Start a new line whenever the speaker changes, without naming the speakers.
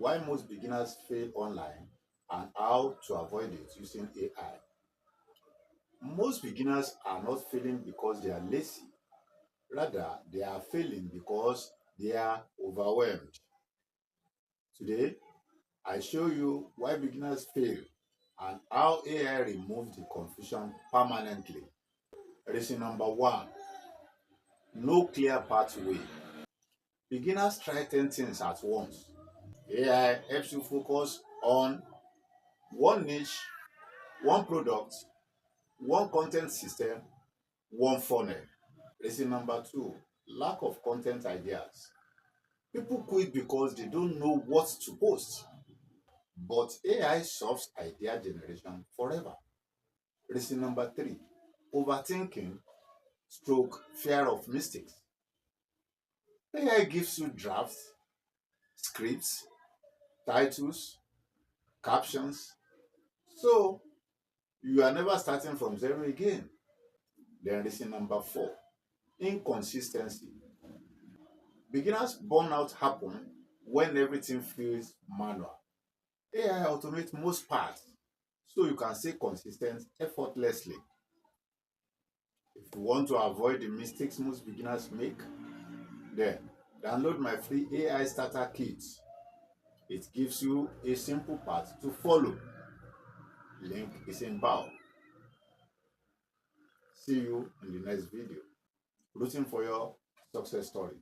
why most beginners fail online and how to avoid it using AI. Most beginners are not failing because they are lazy. Rather, they are failing because they are overwhelmed. Today, I show you why beginners fail and how AI removes the confusion permanently. Reason number one, no clear pathway. Beginners try 10 things at once. AI helps you focus on one niche, one product, one content system, one funnel. Reason number two, lack of content ideas. People quit because they don't know what to post, but AI solves idea generation forever. Reason number three, overthinking stroke fear of mistakes. AI gives you drafts, scripts, titles, captions, so you are never starting from zero again. Then reason number four, inconsistency. Beginners burnout happen when everything feels manual. AI automates most parts so you can stay consistent effortlessly. If you want to avoid the mistakes most beginners make, then download my free AI starter kit. It gives you a simple path to follow. Link is in bio. See you in the next video. Rooting for your success story.